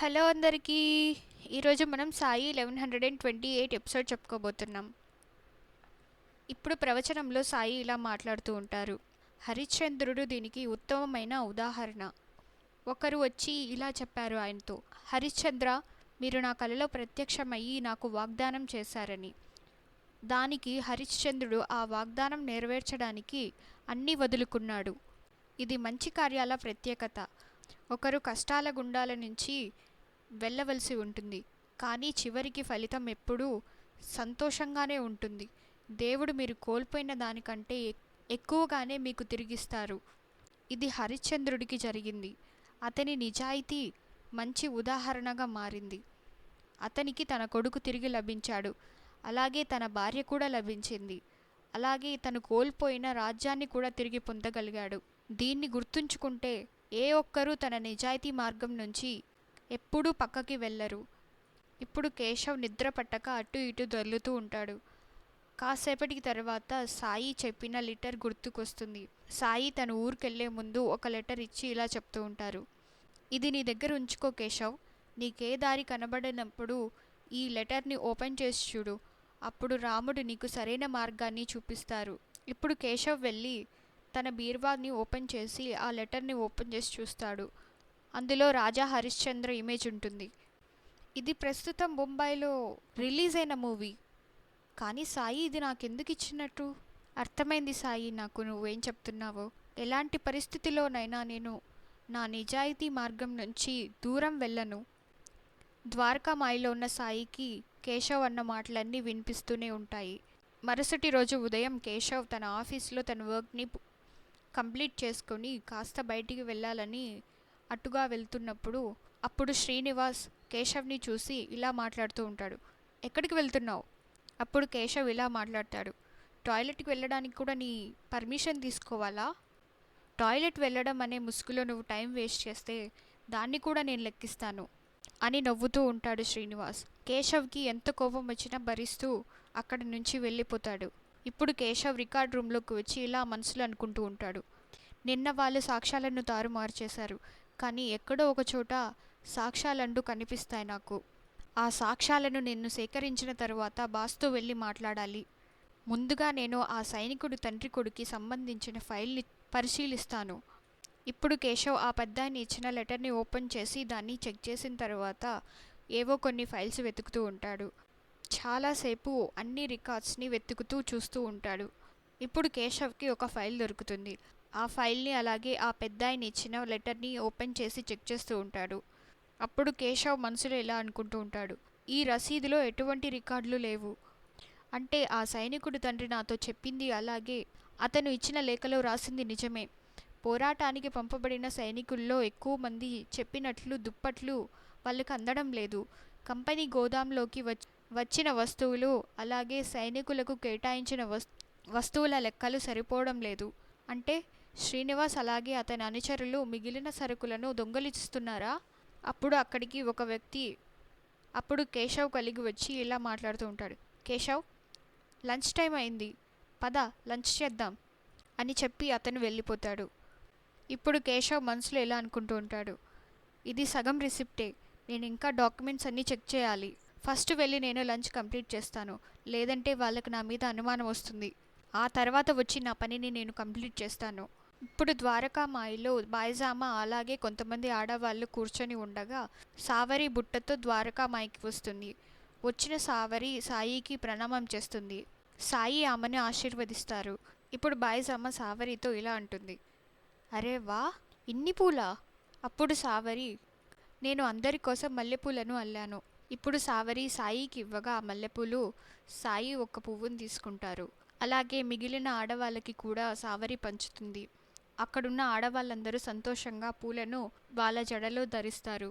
Hello అందరికీ. ఈరోజు మనం సాయి 1128 ఎపిసోడ్ చెప్పుకోబోతున్నాం. ఇప్పుడు ప్రవచనంలో సాయి ఇలా మాట్లాడుతూ ఉంటారు. హరిశ్చంద్రుడు దీనికి ఉత్తమమైన ఉదాహరణ. ఒకరు వచ్చి ఇలా చెప్పారు ఆయనతో, హరిశ్చంద్ర, మీరు నా కలలో ప్రత్యక్షమయ్యి నాకు వాగ్దానం చేశారని. దానికి హరిశ్చంద్రుడు ఆ వాగ్దానం నెరవేర్చడానికి అన్నీ వదులుకున్నాడు. ఇది మంచి కార్యాల ప్రత్యేకత. ఒకరు కష్టాల గుండాల నుంచి వెళ్ళవలసి ఉంటుంది, కానీ చివరికి ఫలితం ఎప్పుడూ సంతోషంగానే ఉంటుంది. దేవుడు మీరు కోల్పోయిన దానికంటే ఎక్కువగానే మీకు తిరిగిస్తారు. ఇది హరిశ్చంద్రుడికి జరిగింది. అతని నిజాయితీ మంచి ఉదాహరణగా మారింది. అతనికి తన కొడుకు తిరిగి లభించాడు, అలాగే తన భార్య కూడా లభించింది, అలాగే తను కోల్పోయిన రాజ్యాన్ని కూడా తిరిగి పొందగలిగాడు. దీన్ని గుర్తుంచుకుంటే ఏ ఒక్కరూ తన నిజాయితీ మార్గం నుంచి ఎప్పుడూ పక్కకి వెళ్ళరు. ఇప్పుడు కేశవ్ నిద్ర పట్టక అటు ఇటు దొర్లుతూ ఉంటాడు. కాసేపటికి తర్వాత సాయి చెప్పిన లెటర్ గుర్తుకొస్తుంది. సాయి తన ఊరికెళ్లే ముందు ఒక లెటర్ ఇచ్చి ఇలా చెప్తూ ఉంటారు, ఇది నీ దగ్గర ఉంచుకో కేశవ్. నీకే దారి కనబడినప్పుడు ఈ లెటర్ని ఓపెన్ చేసి చూడు, అప్పుడు రాముడు నీకు సరైన మార్గాన్ని చూపిస్తారు. ఇప్పుడు కేశవ్ వెళ్ళి తన బీర్వాని ఓపెన్ చేసి ఆ లెటర్ని ఓపెన్ చేసి చూస్తాడు. అందులో రాజా హరిశ్చంద్ర ఇమేజ్ ఉంటుంది. ఇది ప్రస్తుతం ముంబైలో రిలీజ్ అయిన మూవీ. కానీ సాయి ఇది నాకెందుకు ఇచ్చినట్టు? అర్థమైంది సాయి నాకు నువ్వేం చెప్తున్నావో. ఎలాంటి పరిస్థితిలోనైనా నేను నా నిజాయితీ మార్గం నుంచి దూరం వెళ్ళను. ద్వారకామాయిలో ఉన్న సాయికి కేశవ్ అన్న మాటలన్నీ వినిపిస్తూనే ఉంటాయి. మరుసటి రోజు ఉదయం కేశవ్ తన ఆఫీస్లో తన వర్క్ని కంప్లీట్ చేసుకొని కాస్త బయటికి వెళ్ళాలని అటుగా వెళ్తున్నప్పుడు అప్పుడు శ్రీనివాస్ కేశవ్ని చూసి ఇలా మాట్లాడుతూ ఉంటాడు, ఎక్కడికి వెళ్తున్నావు? అప్పుడు కేశవ్ ఇలా మాట్లాడతాడు, టాయిలెట్కి వెళ్ళడానికి కూడా నీ పర్మిషన్ తీసుకోవాలా? టాయిలెట్ వెళ్ళడం అనే ముసుగులో నువ్వు టైం వేస్ట్ చేస్తే దాన్ని కూడా నేను లెక్కిస్తాను అని నవ్వుతూ ఉంటాడు శ్రీనివాస్. కేశవ్కి ఎంత కోపం వచ్చినా భరిస్తూ అక్కడి నుంచి వెళ్ళిపోతాడు. ఇప్పుడు కేశవ్ రికార్డ్ రూమ్లోకి వచ్చి ఇలా మనసులో అనుకుంటూ ఉంటాడు, నిన్న వాళ్ళు సాక్ష్యాలను తారుమారు చేశారు, కానీ ఎక్కడో ఒక చోట సాక్ష్యాలంటూ కనిపిస్తాయి నాకు. ఆ సాక్ష్యాలను నేను సేకరించిన తరువాత బాస్తో వెళ్ళి మాట్లాడాలి. ముందుగా నేను ఆ సైనికుడు తండ్రి కొడుకి సంబంధించిన ఫైల్ని పరిశీలిస్తాను. ఇప్పుడు కేశవ్ ఆ పెద్దాయన ఇచ్చిన లెటర్ని ఓపెన్ చేసి దాన్ని చెక్ చేసిన తర్వాత ఏవో కొన్ని ఫైల్స్ వెతుకుతూ ఉంటాడు. చాలాసేపు అన్ని రికార్డ్స్ని వెతుకుతూ చూస్తూ ఉంటాడు. ఇప్పుడు కేశవ్కి ఒక ఫైల్ దొరుకుతుంది. ఆ ఫైల్ని అలాగే ఆ పెద్దాయన ఇచ్చిన లెటర్ని ఓపెన్ చేసి చెక్ చేస్తూ ఉంటాడు. అప్పుడు కేశవ్ మనసులో ఇలా అనుకుంటూ ఉంటాడు, ఈ రసీదులో ఎటువంటి రికార్డులు లేవు. అంటే ఆ సైనికుడు తండ్రి నాతో చెప్పింది అలాగే అతను ఇచ్చిన లేఖలో రాసింది నిజమే. పోరాటానికి పంపబడిన సైనికుల్లో ఎక్కువ మంది చెప్పినట్లు దుప్పట్లు వాళ్ళకి అందడం లేదు. కంపెనీ గోదాంలోకి వచ్చిన వస్తువులు అలాగే సైనికులకు కేటాయించిన వస్తువుల లెక్కలు సరిపోవడం లేదు. అంటే శ్రీనివాస్ అలాగే అతని అనుచరులు మిగిలిన సరుకులను దొంగలిస్తున్నారా? అప్పుడు అక్కడికి ఒక వ్యక్తి అప్పుడు కేశవ్ కలిగి వచ్చి ఇలా మాట్లాడుతూ ఉంటాడు, కేశవ్, లంచ్ టైం అయింది, పద లంచ్ చేద్దాం అని చెప్పి అతను వెళ్ళిపోతాడు. ఇప్పుడు కేశవ్ మనసులో ఎలా అనుకుంటూ ఉంటాడు, ఇది సగం రిసిప్టే, నేను ఇంకా డాక్యుమెంట్స్ అన్నీ చెక్ చేయాలి. ఫస్ట్ వెళ్ళి నేను లంచ్ కంప్లీట్ చేస్తాను, లేదంటే వాళ్ళకి నా మీద అనుమానం వస్తుంది. ఆ తర్వాత వచ్చి నా పనిని నేను కంప్లీట్ చేస్తాను. ఇప్పుడు ద్వారకామాయిలో బాయిజామా అలాగే కొంతమంది ఆడవాళ్ళు కూర్చొని ఉండగా సావరి బుట్టతో ద్వారకామాయికి వస్తుంది. వచ్చిన సావరి సాయికి ప్రణామం చేస్తుంది. సాయి ఆమెను ఆశీర్వదిస్తారు. ఇప్పుడు బాయిజామా సావరితో ఇలా అంటుంది, అరే వా, ఇన్ని పూలా? అప్పుడు సావరి, నేను అందరి కోసం మల్లెపూలను అల్లాను. ఇప్పుడు సావరి సాయికి ఇవ్వగా ఆ మల్లెపూలు సాయి ఒక పువ్వును తీసుకుంటారు. అలాగే మిగిలిన ఆడవాళ్ళకి కూడా సావరి పంచుతుంది. అక్కడున్న ఆడవాళ్ళందరూ సంతోషంగా పూలను వాళ్ళ జడలో ధరిస్తారు.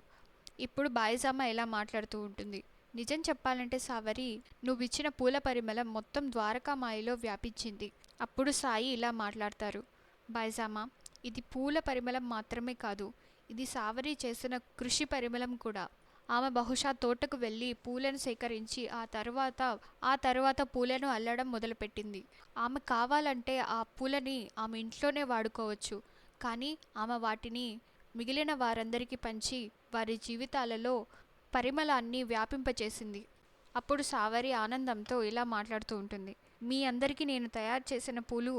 ఇప్పుడు బాయిజామా ఎలా మాట్లాడుతూ ఉంటుంది, నిజం చెప్పాలంటే సావరి, నువ్విచ్చిన పూల పరిమళం మొత్తం ద్వారకామాయిలో వ్యాపించింది. అప్పుడు సాయి ఇలా మాట్లాడతారు, బాయిజామా, ఇది పూల పరిమళం మాత్రమే కాదు, ఇది సావరి చేసిన కృషి పరిమళం కూడా. ఆమె బహుశా తోటకు వెళ్ళి పూలను సేకరించి ఆ తర్వాత పూలను అల్లడం మొదలుపెట్టింది. ఆమె కావాలంటే ఆ పూలని ఆమె ఇంట్లోనే వాడుకోవచ్చు, కానీ ఆమె వాటిని మిగిలిన వారందరికీ పంచి వారి జీవితాలలో పరిమళాన్ని వ్యాపింపచేసింది. అప్పుడు సావరి ఆనందంతో ఇలా మాట్లాడుతూ ఉంటుంది. మీ అందరికీ నేను తయారు చేసిన పూలు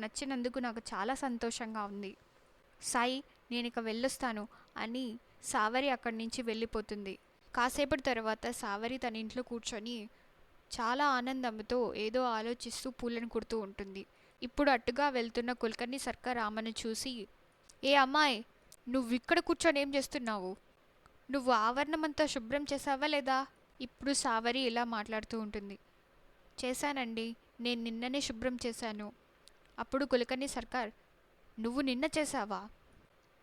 నచ్చినందుకు నాకు చాలా సంతోషంగా ఉంది. సాయి, నేనిక వెళ్ళొస్తాను అని సావరి అక్కడి నుంచి వెళ్ళిపోతుంది. కాసేపటి తర్వాత సావరి తన ఇంట్లో కూర్చొని చాలా ఆనందంతో ఏదో ఆలోచిస్తూ పూలను కుడుతూ ఉంటుంది. ఇప్పుడు అట్టుగా వెళ్తున్న కుల్కర్ణి సర్కార్ ఆమెను చూసి, ఏ అమ్మాయి, నువ్విక్కడ కూర్చొని ఏం చేస్తున్నావు? నువ్వు ఆవరణమంతా శుభ్రం చేసావా లేదా? ఇప్పుడు సావరి ఇలా మాట్లాడుతూ ఉంటుంది. చేశానండి, నేను నిన్ననే శుభ్రం చేశాను. అప్పుడు కుల్కర్ణి సర్కార్, నువ్వు నిన్న చేశావా?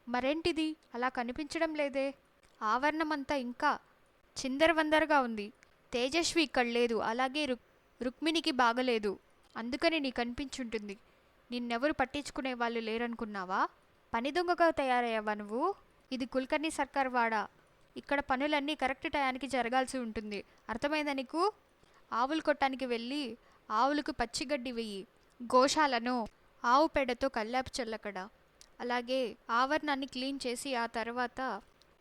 మరేంటిది అలా కనిపించడం లేదే? ఆవరణమంతా ఇంకా చిందరవందరగా ఉంది. తేజస్వి ఇక్కడ లేదు, అలాగే రుక్మిణికి బాగలేదు, అందుకని నీకు కనిపించుంటుంది. నిన్నెవరు పట్టించుకునే వాళ్ళు లేరనుకున్నావా? పని దొంగగా తయారయ్యావా నువ్వు? ఇది కుల్కర్ణి సర్కార్ వాడా? ఇక్కడ పనులన్నీ కరెక్ట్ టయానికి జరగాల్సి ఉంటుంది, అర్థమైందా నీకు? ఆవులు కొట్టానికి వెళ్ళి ఆవులకు పచ్చిగడ్డి వెయ్యి, గోశాలను ఆవు పేడతో కల్లాపు చల్లకడ, అలాగే ఆవరణాన్ని క్లీన్ చేసి ఆ తర్వాత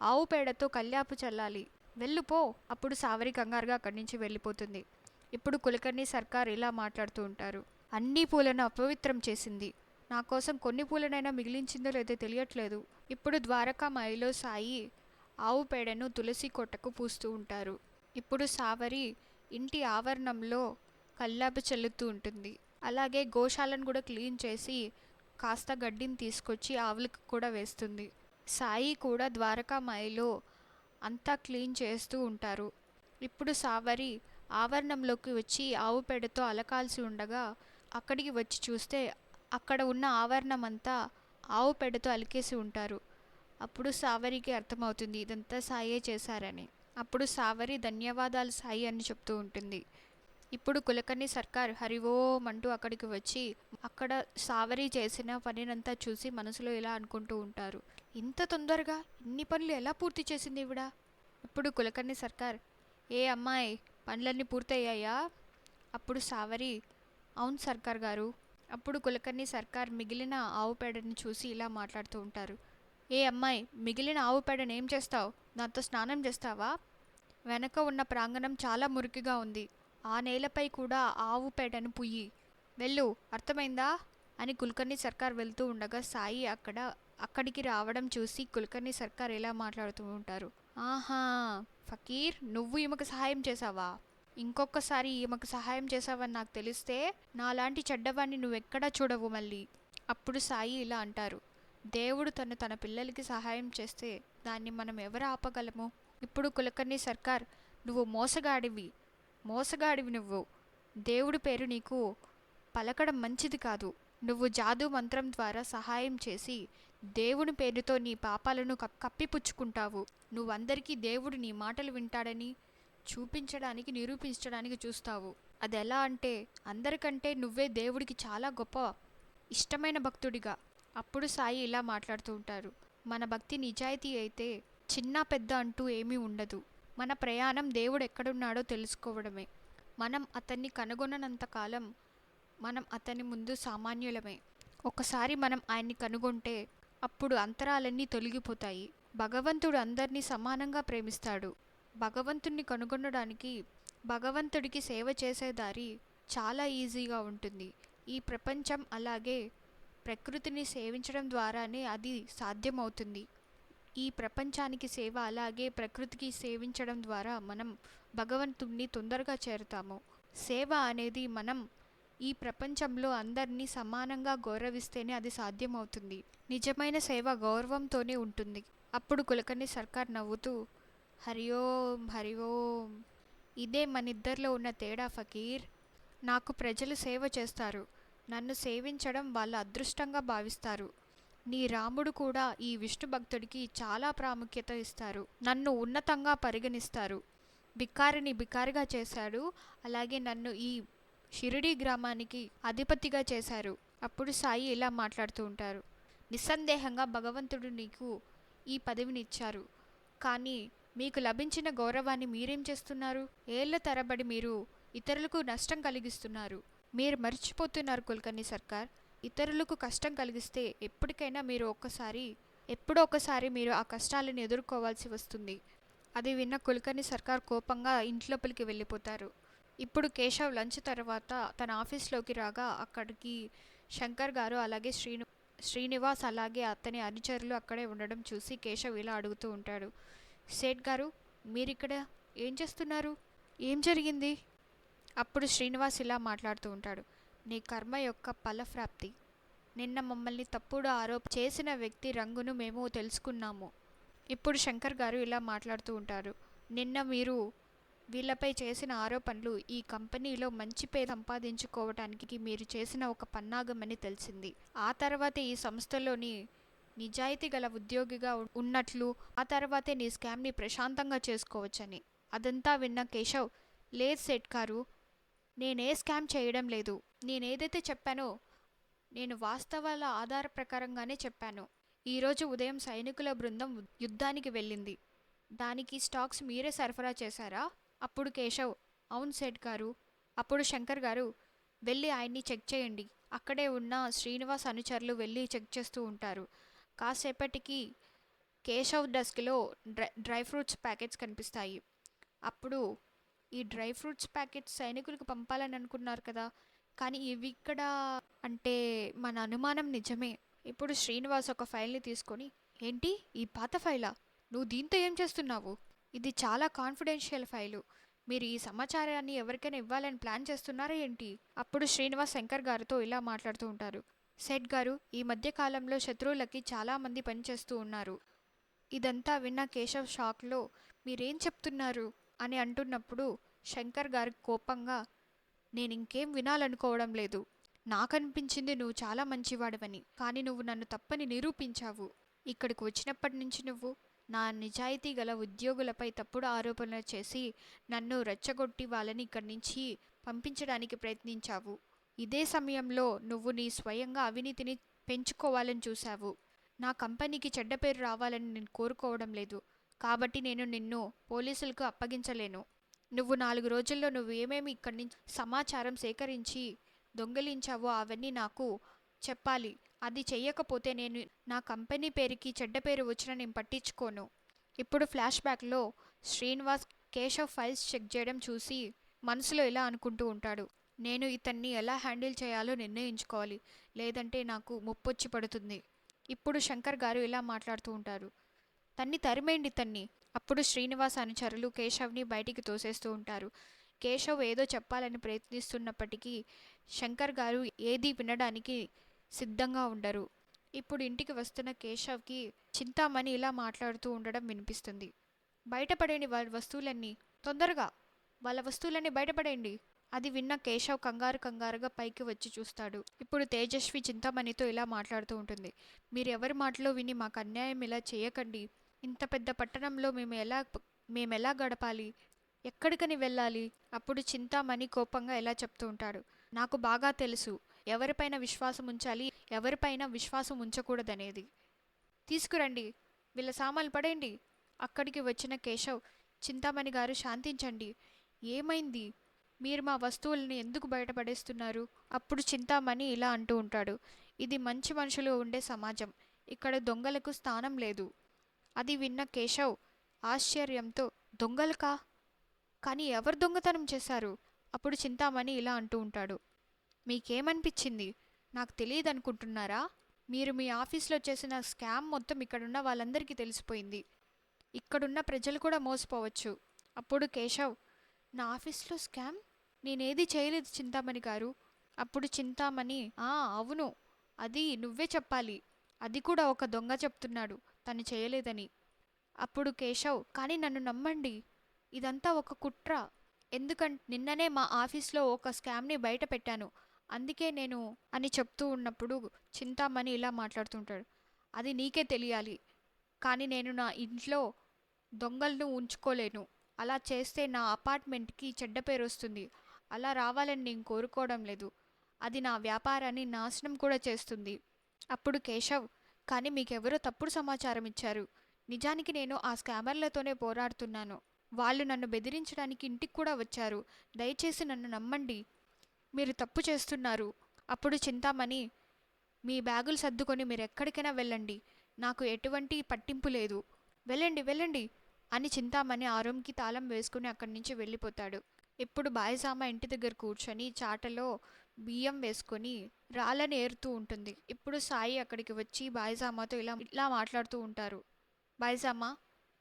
ఆవు పేడతో కల్లాపు చల్లాలి, వెళ్ళిపో. అప్పుడు సావరి కంగారుగా అక్కడి నుంచి వెళ్ళిపోతుంది. ఇప్పుడు కుల్కర్ణి సర్కార్ ఇలా మాట్లాడుతూ ఉంటారు. అన్ని పూలను అపవిత్రం చేసింది, నా కోసం కొన్ని పూలనైనా మిగిలించిందో లేదో తెలియట్లేదు. ఇప్పుడు ద్వారకామాయిలో సాయి ఆవు పేడను తులసి కొట్టకు పూస్తూ ఉంటారు. ఇప్పుడు సావరి ఇంటి ఆవరణంలో కల్లాపు చల్లుతూ ఉంటుంది. అలాగే గోశాలను కూడా క్లీన్ చేసి కాస్త గడ్డిని తీసుకొచ్చి ఆవులకు కూడా వేస్తుంది. సాయి కూడా ద్వారకామాయిలో అంతా క్లీన్ చేస్తూ ఉంటారు. ఇప్పుడు సావరి ఆవరణంలోకి వచ్చి ఆవు పేడతో అలకాల్సి ఉండగా అక్కడికి వచ్చి చూస్తే అక్కడ ఉన్న ఆవరణం అంతా ఆవు పేడతో అలికేసి ఉంటారు. అప్పుడు సావరికి అర్థమవుతుంది ఇదంతా సాయే చేశారని. అప్పుడు సావరి ధన్యవాదాలు సాయి అని చెప్తూ ఉంటుంది. ఇప్పుడు కుల్కర్ణి సర్కార్ హరి ఓం అంటూ అక్కడికి వచ్చి అక్కడ సావరి చేసిన పనినంతా చూసి మనసులో ఇలా అనుకుంటూ ఉంటారు. ఇంత తొందరగా ఇన్ని పనులు ఎలా పూర్తి చేసింది ఇవిడ? ఇప్పుడు కుల్కర్ణి సర్కార్, ఏ అమ్మాయి, పనులన్నీ పూర్తయ్యాయా? అప్పుడు సావరి, అవును సర్కార్ గారు. అప్పుడు కుల్కర్ణి సర్కార్ మిగిలిన ఆవు పేడని చూసి ఇలా మాట్లాడుతూ ఉంటారు. ఏ అమ్మాయి, మిగిలిన ఆవు పేడను ఏం చేస్తావు? దాంతో స్నానం చేస్తావా? వెనక ఉన్న ప్రాంగణం చాలా మురికిగా ఉంది, ఆ నేలపై కూడా ఆవు పేడను పుయ్యి, వెళ్ళు, అర్థమైందా అని కుల్కర్ణి సర్కార్ వెళ్తూ ఉండగా సాయి అక్కడికి రావడం చూసి కుల్కర్ణి సర్కార్ ఇలా మాట్లాడుతూ ఉంటారు. ఆహా, ఫకీర్, నువ్వు ఈమెకు సహాయం చేసావా? ఇంకొకసారి ఈమెకు సహాయం చేసావని నాకు తెలిస్తే నాలాంటి చెడ్డవాణ్ణి నువ్వెక్కడా చూడవు మళ్ళీ. అప్పుడు సాయి ఇలా అంటారు. దేవుడు తన పిల్లలకి సహాయం చేస్తే దాన్ని మనం ఎవరు ఆపగలము? ఇప్పుడు కుల్కర్ణి సర్కార్, నువ్వు మోసగాడివి నువ్వు. దేవుడి పేరు నీకు పలకడం మంచిది కాదు. నువ్వు జాదూ మంత్రం ద్వారా సహాయం చేసి దేవుని పేరుతో నీ పాపాలను కప్పిపుచ్చుకుంటావు. నువ్వందరికీ దేవుడు నీ మాటలు వింటాడని చూపించడానికి, నిరూపించడానికి చూస్తావు. అది ఎలా అంటే అందరికంటే నువ్వే దేవుడికి చాలా గొప్ప ఇష్టమైన భక్తుడిగా. అప్పుడు సాయి ఇలా మాట్లాడుతూ ఉంటారు. మన భక్తి నిజాయితీ అయితే చిన్న పెద్ద అంటూ ఏమీ ఉండదు. మన ప్రయాణం దేవుడు ఎక్కడున్నాడో తెలుసుకోవడమే. మనం అతన్ని కనుగొననంతకాలం మనం అతని ముందు సామాన్యులమే. ఒకసారి మనం ఆయన్ని కనుగొంటే అప్పుడు అంతరాలన్నీ తొలగిపోతాయి. భగవంతుడు అందరినీ సమానంగా ప్రేమిస్తాడు. భగవంతుణ్ణి కనుగొనడానికి భగవంతుడికి సేవ చేసే దారి చాలా ఈజీగా ఉంటుంది. ఈ ప్రపంచం అలాగే ప్రకృతిని సేవించడం ద్వారానే అది సాధ్యమవుతుంది. ఈ ప్రపంచానికి సేవ అలాగే ప్రకృతికి సేవించడం ద్వారా మనం భగవంతుణ్ణి తొందరగా చేరుతాము. సేవ అనేది మనం ఈ ప్రపంచంలో అందరినీ సమానంగా గౌరవిస్తేనే అది సాధ్యమవుతుంది. నిజమైన సేవ గౌరవంతోనే ఉంటుంది. అప్పుడు కుల్కర్ణి సర్కార్ నవ్వుతూ, హరి ఓం, హరి ఓం, ఇదే మనిద్దరిలో ఉన్న తేడా ఫకీర్. నాకు ప్రజలు సేవ చేస్తారు, నన్ను సేవించడం వాళ్ళ అదృష్టంగా భావిస్తారు. నీ రాముడు కూడా ఈ విష్ణు భక్తుడికి చాలా ప్రాముఖ్యత ఇస్తారు, నన్ను ఉన్నతంగా పరిగణిస్తారు. బికారిని బికారిగా చేశాడు, అలాగే నన్ను ఈ షిరిడీ గ్రామానికి అధిపతిగా చేశారు. అప్పుడు సాయి ఇలా మాట్లాడుతూ ఉంటారు. నిస్సందేహంగా భగవంతుడు నీకు ఈ పదవిని ఇచ్చారు, కానీ మీకు లభించిన గౌరవాన్ని మీరేం చేస్తున్నారు? ఏళ్ల తరబడి మీరు ఇతరులకు నష్టం కలిగిస్తున్నారు. మీరు మర్చిపోతున్నారు కుల్కర్ణి సర్కార్. ఇతరులకు కష్టం కలిగిస్తే ఎప్పటికైనా మీరు ఒక్కసారి ఎప్పుడో ఒకసారి మీరు ఆ కష్టాలను ఎదుర్కోవాల్సి వస్తుంది. అది విన్న కులకర్ణి సర్కార్ కోపంగా ఇంట్లోపలికి వెళ్ళిపోతారు. ఇప్పుడు కేశవ్ లంచ్ తర్వాత తన ఆఫీస్లోకి రాగా అక్కడికి శంకర్ గారు అలాగే శ్రీనివాస్ అలాగే అతని అనుచరులు అక్కడే ఉండడం చూసి కేశవ్ ఇలా అడుగుతూ ఉంటాడు. సేట్ గారు, మీరిక్కడ ఏం చేస్తున్నారు? ఏం జరిగింది? అప్పుడు శ్రీనివాస్ ఇలా మాట్లాడుతూ ఉంటాడు. నీ కర్మ యొక్క ఫలప్రాప్తి. నిన్న మమ్మల్ని తప్పుడు చేసిన వ్యక్తి రంగును మేము తెలుసుకున్నాము. ఇప్పుడు శంకర్ గారు ఇలా మాట్లాడుతూ ఉంటారు. నిన్న మీరు వీళ్ళపై చేసిన ఆరోపణలు ఈ కంపెనీలో మంచి పేరు సంపాదించుకోవటానికి మీరు చేసిన ఒక పన్నాగమని తెలిసింది. ఆ తర్వాతే ఈ సంస్థలోని నిజాయితీ గల ఉద్యోగిగా ఉన్నట్లు, ఆ తర్వాతే నీ స్కామ్ని ప్రశాంతంగా చేసుకోవచ్చని. అదంతా విన్న కేశవ్, లేదు సెట్ గారు, నేనే స్కామ్ చేయడం లేదు. నేనేదైతే చెప్పానో నేను వాస్తవాల ఆధార ప్రకారంగానే చెప్పాను. ఈరోజు ఉదయం సైనికుల బృందం యుద్ధానికి వెళ్ళింది. దానికి స్టాక్స్ మీరే సరఫరా చేశారా? అప్పుడు కేశవ్, అవును సెట్ గారు. అప్పుడు శంకర్ గారు, వెళ్ళి ఆయన్ని చెక్ చేయండి. అక్కడే ఉన్న శ్రీనివాస్ అనుచరులు వెళ్ళి చెక్ చేస్తూ ఉంటారు. కాసేపటికి కేశవ్ డెస్క్లో డ్రై ఫ్రూట్స్ ప్యాకెట్స్ కనిపిస్తాయి. అప్పుడు ఈ డ్రై ఫ్రూట్స్ ప్యాకెట్స్ సైనికులకు పంపాలని అనుకున్నారు కదా, కానీ ఇవి ఇక్కడ అంటే మన అనుమానం నిజమే. ఇప్పుడు శ్రీనివాస్ ఒక ఫైల్ని తీసుకొని, ఏంటి ఈ పాత ఫైలా? నువ్వు దీంతో ఏం చేస్తున్నావు? ఇది చాలా కాన్ఫిడెన్షియల్ ఫైలు. మీరు ఈ సమాచారాన్ని ఎవరికైనా ఇవ్వాలని ప్లాన్ చేస్తున్నారా ఏంటి? అప్పుడు శ్రీనివాస్ శంకర్ గారితో ఇలా మాట్లాడుతూ ఉంటారు. సెట్ గారు, ఈ మధ్య కాలంలో శత్రువులకి చాలామంది పనిచేస్తూ ఉన్నారు. ఇదంతా విన్న కేశవ్ షాక్లో, మీరేం చెప్తున్నారు అని అంటున్నప్పుడు శంకర్ గారి కోపంగా, నేను ఇంకేం వినాలనుకోవడం లేదు. నాకనిపించింది నువ్వు చాలా మంచివాడవని, కానీ నువ్వు నన్ను తప్పని నిరూపించావు. ఇక్కడికి వచ్చినప్పటి నుంచి నువ్వు నా నిజాయితీ గల ఉద్యోగులపై తప్పుడు ఆరోపణలు చేసి నన్ను రెచ్చగొట్టి వాళ్ళని ఇక్కడి నుంచి పంపించడానికి ప్రయత్నించావు. ఇదే సమయంలో నువ్వు నీ స్వయంగా అవినీతిని పెంచుకోవాలని చూశావు. నా కంపెనీకి చెడ్డ పేరు రావాలని నేను కోరుకోవడం లేదు. కాబట్టి నేను నిన్ను పోలీసులకు అప్పగించలేను. నువ్వు 4 రోజుల్లో నువ్వు ఏమేమి ఇక్కడి నుంచి సమాచారం సేకరించి దొంగిలించావో అవన్నీ నాకు చెప్పాలి. అది చెయ్యకపోతే నేను నా కంపెనీ పేరుకి చెడ్డ పేరు వచ్చినా నేను పట్టించుకోను. ఇప్పుడు ఫ్లాష్ బ్యాక్లో శ్రీనివాస్ కేశవ్ ఫైల్స్ చెక్ చేయడం చూసి మనసులో ఇలా అనుకుంటూ ఉంటాడు. నేను ఇతన్ని ఎలా హ్యాండిల్ చేయాలో నిర్ణయించుకోవాలి, లేదంటే నాకు ముప్పొచ్చి పడుతుంది. ఇప్పుడు శంకర్ గారు ఇలా మాట్లాడుతూ ఉంటారు. తరిమేయండి తన్ని. అప్పుడు శ్రీనివాస్ అనుచరులు కేశవ్ని బయటికి తోసేస్తూ ఉంటారు. కేశవ్ ఏదో చెప్పాలని ప్రయత్నిస్తున్నప్పటికీ శంకర్ గారు ఏదీ వినడానికి సిద్ధంగా ఉండరు. ఇప్పుడు ఇంటికి వస్తున్న కేశవ్కి చింతామణి ఇలా మాట్లాడుతూ ఉండడం వినిపిస్తుంది. బయటపడేయండి వాళ్ళ వస్తువులన్నీ, తొందరగా వాళ్ళ వస్తువులన్నీ బయటపడేయండి. అది విన్న కేశవ్ కంగారుగా పైకి వచ్చి చూస్తాడు. ఇప్పుడు తేజస్వి చింతామణితో ఇలా మాట్లాడుతూ ఉంటుంది. మీరు ఎవరి మాటలో విని మాకు అన్యాయం ఇలా చేయకండి. ఇంత పెద్ద పట్టణంలో మేమెలా గడపాలి? ఎక్కడికని వెళ్ళాలి? అప్పుడు చింతామణి కోపంగా ఎలా చెప్తూ ఉంటాడు. నాకు బాగా తెలుసు ఎవరిపైన విశ్వాసం ఉంచాలి, ఎవరిపైన విశ్వాసం ఉంచకూడదనేది. తీసుకురండి, వీళ్ళ సామాన్లు పడేయండి. అక్కడికి వచ్చిన కేశవ్, చింతామణి గారు శాంతించండి. ఏమైంది? మీరు మా వస్తువుల్ని ఎందుకు బయటపడేస్తున్నారు? అప్పుడు చింతామణి ఇలా అంటూ ఉంటాడు. ఇది మంచి మనుషులు ఉండే సమాజం. ఇక్కడ దొంగలకు స్థానం లేదు. అది విన్న కేశవ్ ఆశ్చర్యంతో, దొంగలకా? కానీ ఎవరు దొంగతనం చేశారు? అప్పుడు చింతామణి ఇలా అంటూ ఉంటాడు. మీకేమనిపించింది? నాకు తెలియదు అనుకుంటున్నారా? మీరు మీ ఆఫీస్లో చేసిన స్కామ్ మొత్తం ఇక్కడున్న వాళ్ళందరికీ తెలిసిపోయింది. ఇక్కడున్న ప్రజలు కూడా మోసపోవచ్చు. అప్పుడు కేశవ్, నా ఆఫీస్లో స్కామ్? నేనేది చేయలేదు చింతామణి గారు. అప్పుడు చింతామణి, అవును, అది నువ్వే చెప్పాలి. అది కూడా ఒక దొంగ చెప్తున్నాడు తను చేయలేదని. అప్పుడు కేశవ్, కానీ నన్ను నమ్మండి, ఇదంతా ఒక కుట్ర. ఎందుకంటే నిన్ననే మా ఆఫీస్లో ఒక స్కామ్ని బయట పెట్టాను, అందుకే నేను అని చెప్తూ ఉన్నప్పుడు చింతామణి ఇలా మాట్లాడుతుంటాడు. అది నీకే తెలియాలి, కానీ నేను నా ఇంట్లో దొంగలను ఉంచుకోలేను. అలా చేస్తే నా అపార్ట్మెంట్కి చెడ్డ పేరు వస్తుంది. అలా రావాలని నేను కోరుకోవడం లేదు. అది నా వ్యాపారాన్ని నాశనం కూడా చేస్తుంది. అప్పుడు కేశవ్, కానీ మీకెవరో తప్పుడు సమాచారం ఇచ్చారు. నిజానికి నేను ఆ స్కామర్లతోనే పోరాడుతున్నాను. వాళ్ళు నన్ను బెదిరించడానికి ఇంటికి కూడా వచ్చారు. దయచేసి నన్ను నమ్మండి, మీరు తప్పు చేస్తున్నారు. అప్పుడు చింతామణి, మీ బ్యాగులు సర్దుకొని మీరు ఎక్కడికైనా వెళ్ళండి. నాకు ఎటువంటి పట్టింపు లేదు. వెళ్ళండి వెళ్ళండి అని చింతామణి ఆ రూమ్కి తాళం వేసుకుని అక్కడి నుంచి వెళ్ళిపోతాడు. ఇప్పుడు బాయిసామ ఇంటి దగ్గర కూర్చొని చాటలో బియ్యం వేసుకొని రాళ్ళని ఏరుతూ ఉంటుంది. ఇప్పుడు సాయి అక్కడికి వచ్చి బాయిసామాతో ఇలా ఇలా మాట్లాడుతూ ఉంటారు. బాయిసామ,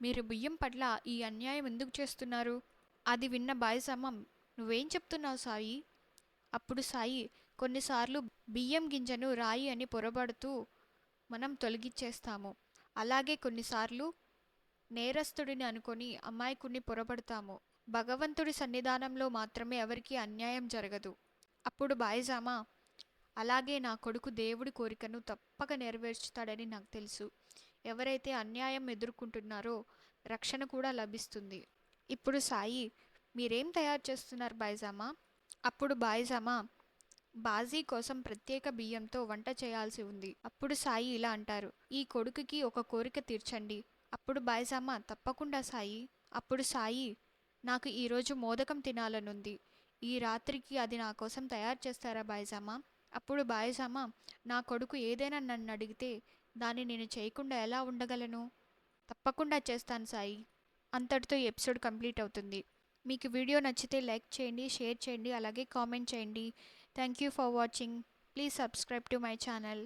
మీరు బియ్యం పట్ల ఈ అన్యాయం ఎందుకు చేస్తున్నారు? అది విన్న బాయిసామ, నువ్వేం చెప్తున్నావు సాయి? అప్పుడు సాయి, కొన్నిసార్లు బియ్యం గింజను రాయి అని పొరబడుతూ మనం తొలగిచ్చేస్తాము. అలాగే కొన్నిసార్లు నేరస్తుడిని అనుకొని అమాయకుడిని పొరబడతాము. భగవంతుడి సన్నిధానంలో మాత్రమే ఎవరికీ అన్యాయం జరగదు. అప్పుడు బాయిజామా, అలాగే నా కొడుకు దేవుడి కోరికను తప్పక నెరవేర్చుతాడని నాకు తెలుసు. ఎవరైతే అన్యాయం ఎదుర్కొంటున్నారో రక్షణ కూడా లభిస్తుంది. ఇప్పుడు సాయి, మీరేం తయారు చేస్తున్నారు బాయిజామా? అప్పుడు బాయిజామా, బాజీ కోసం ప్రత్యేక బియ్యంతో వంట చేయాల్సి ఉంది. అప్పుడు సాయి ఇలా అంటారు, ఈ కొడుకుకి ఒక కోరిక తీర్చండి. అప్పుడు బాయిజామా, తప్పకుండా సాయి. అప్పుడు సాయి, నాకు ఈరోజు మోదకం తినాలనుంది. ఈ రాత్రికి అది నా కోసం తయారు చేస్తారా బాయిజామా? అప్పుడు బాయిజామా, నా కొడుకు ఏదైనా నన్ను అడిగితే దాన్ని నేను చేయకుండా ఎలా ఉండగలను? తప్పకుండా చేస్తాను సాయి. అంతటితో ఈ ఎపిసోడ్ కంప్లీట్ అవుతుంది. మీకు వీడియో నచ్చితే లైక్ చేయండి, షేర్ చేయండి, అలాగే కామెంట్ చేయండి. Thank you for watching. Please subscribe to my channel.